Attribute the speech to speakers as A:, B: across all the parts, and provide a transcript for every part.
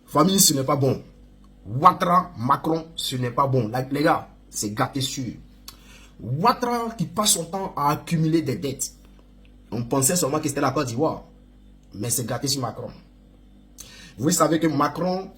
A: Famille, ce n'est pas bon. Ouattara, Macron, ce n'est pas bon. Les gars, c'est gâté sûr. Ouattara qui passe son temps à accumuler des dettes. On pensait seulement que c'était la Côte d'Ivoire. Mais c'est gâté sur Macron. Vous savez que Macron,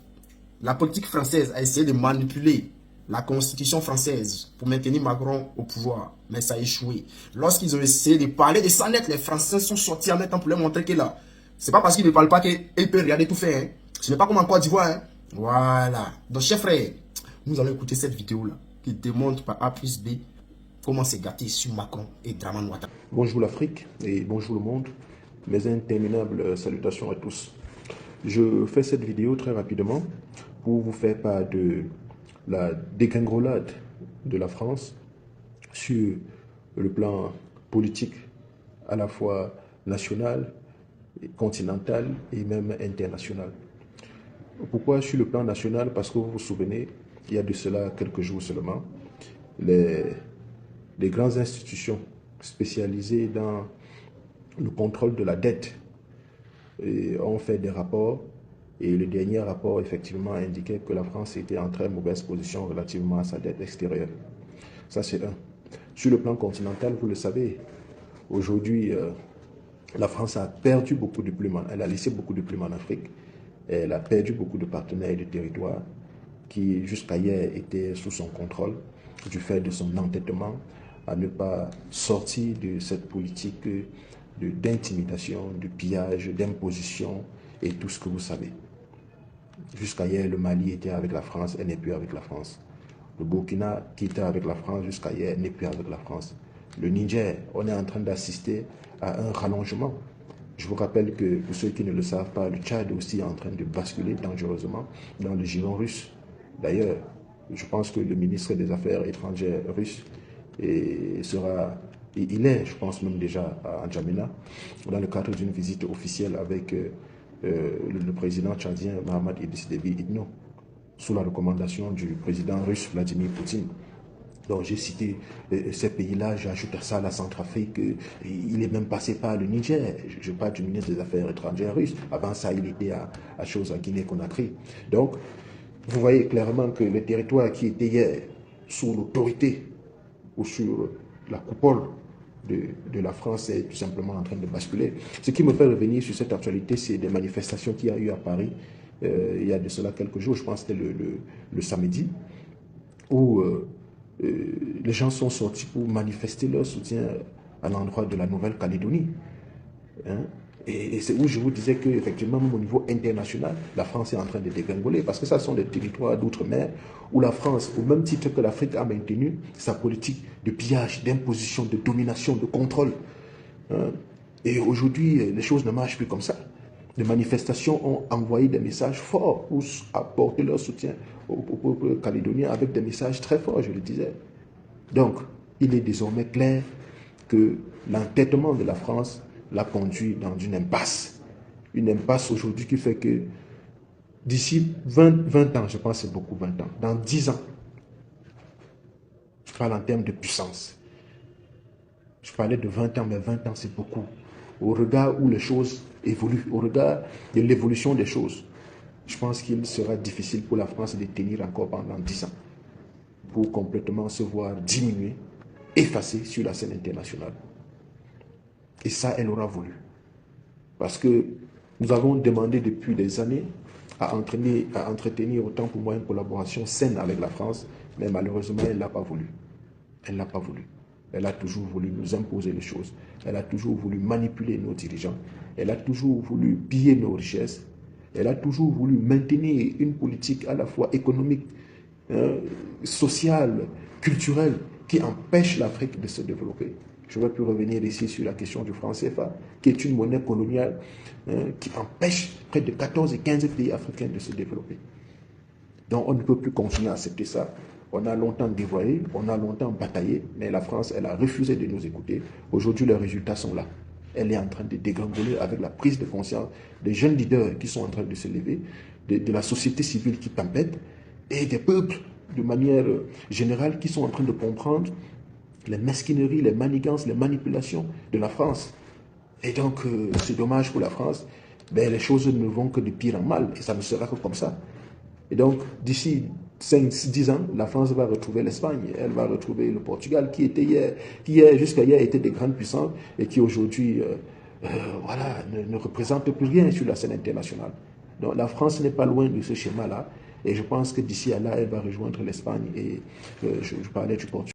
A: la politique française a essayé de manipuler la constitution française pour maintenir Macron au pouvoir. Mais ça a échoué. Lorsqu'ils ont essayé de parler de ça net, les Français sont sortis en même temps pour leur montrer que là, c'est pas parce qu'ils ne parlent pas qu'ils peuvent regarder tout faire. Hein. Ce n'est pas comme en Côte d'Ivoire. Hein. Voilà. Donc, chers frères, nous allons écouter cette vidéo-là qui démontre par A plus B comment c'est gâté sur Macron et Draman Ouattara.
B: Bonjour l'Afrique et bonjour le monde. Mes interminables salutations à tous. Je fais cette vidéo très rapidement pour vous faire part de la dégringolade de la France sur le plan politique à la fois national, continental et même international. Pourquoi sur le plan national? Parce que vous vous souvenez, il y a de cela quelques jours seulement, les grandes institutions spécialisées dans le contrôle de la dette ont fait des rapports et le dernier rapport effectivement indiquait que la France était en très mauvaise position relativement à sa dette extérieure. Ça c'est un. Sur le plan continental, vous le savez, aujourd'hui la France a perdu beaucoup de plumes, elle a laissé beaucoup de plumes en Afrique, elle a perdu beaucoup de partenaires et de territoires qui jusqu'à hier étaient sous son contrôle du fait de son entêtement à ne pas sortir de cette politique d'intimidation, de pillage, d'imposition et tout ce que vous savez. Jusqu'à hier, le Mali était avec la France, elle n'est plus avec la France. Le Burkina, qui était avec la France jusqu'à hier, n'est plus avec la France. Le Niger, on est en train d'assister à un rallongement. Je vous rappelle que, pour ceux qui ne le savent pas, le Tchad est aussi en train de basculer dangereusement dans le giron russe. D'ailleurs, je pense que le ministre des Affaires étrangères russe il est, je pense même déjà à N'Djamena, dans le cadre d'une visite officielle avec le président tchadien Mahamat Idriss Déby Itno, sous la recommandation du président russe Vladimir Poutine. Donc j'ai cité ces pays-là, j'ajoute à ça la Centrafrique, il est même passé par le Niger, je parle du ministre des Affaires étrangères russe, avant ça il était à Guinée-Conakry. Donc vous voyez clairement que le territoire qui était hier sous l'autorité ou sur la coupole de la France est tout simplement en train de basculer. Ce qui me fait revenir sur cette actualité, c'est des manifestations qu'il y a eu à Paris il y a de cela quelques jours, je pense que c'était le samedi, où les gens sont sortis pour manifester leur soutien à l'endroit de la Nouvelle-Calédonie. Hein? Et c'est où je vous disais qu'effectivement, au niveau international, la France est en train de dégringoler, parce que ça sont des territoires d'outre-mer où la France, au même titre que l'Afrique, a maintenu sa politique de pillage, d'imposition, de domination, de contrôle. Hein? Et aujourd'hui, les choses ne marchent plus comme ça. Les manifestations ont envoyé des messages forts pour apporter leur soutien au peuple calédonien avec des messages très forts, je le disais. Donc, il est désormais clair que l'entêtement de la France l'a conduit dans une impasse. Une impasse aujourd'hui qui fait que d'ici 20 ans, je pense que c'est beaucoup 20 ans, dans 10 ans, je parle en termes de puissance. Je parlais de 20 ans, mais 20 ans c'est beaucoup. Au regard où les choses évoluent, au regard de l'évolution des choses, je pense qu'il sera difficile pour la France de tenir encore pendant 10 ans pour complètement se voir diminuer, effacer sur la scène internationale. Et ça, elle aura voulu. Parce que nous avons demandé depuis des années à entretenir autant pour moi une collaboration saine avec la France, mais malheureusement, elle ne l'a pas voulu. Elle ne l'a pas voulu. Elle a toujours voulu nous imposer les choses. Elle a toujours voulu manipuler nos dirigeants. Elle a toujours voulu piller nos richesses. Elle a toujours voulu maintenir une politique à la fois économique, sociale, culturelle, qui empêche l'Afrique de se développer. Je ne vais plus revenir ici sur la question du franc CFA, qui est une monnaie coloniale qui empêche près de 14 et 15 pays africains de se développer. Donc on ne peut plus continuer à accepter ça. On a longtemps dévoyé, on a longtemps bataillé, mais la France, elle a refusé de nous écouter. Aujourd'hui, les résultats sont là. Elle est en train de dégringoler avec la prise de conscience des jeunes leaders qui sont en train de se lever, de la société civile qui tempête, et des peuples, de manière générale, qui sont en train de comprendre les mesquineries, les manigances, les manipulations de la France. Et donc, c'est dommage pour la France. ben, les choses ne vont que de pire en mal, et ça ne sera que comme ça. Et donc, d'ici 5-10 ans, la France va retrouver l'Espagne, elle va retrouver le Portugal, qui jusqu'à hier étaient des grandes puissances, et qui aujourd'hui voilà, ne représentent plus rien sur la scène internationale. Donc la France n'est pas loin de ce schéma-là, et je pense que d'ici à là, elle va rejoindre l'Espagne, et je parlais du Portugal.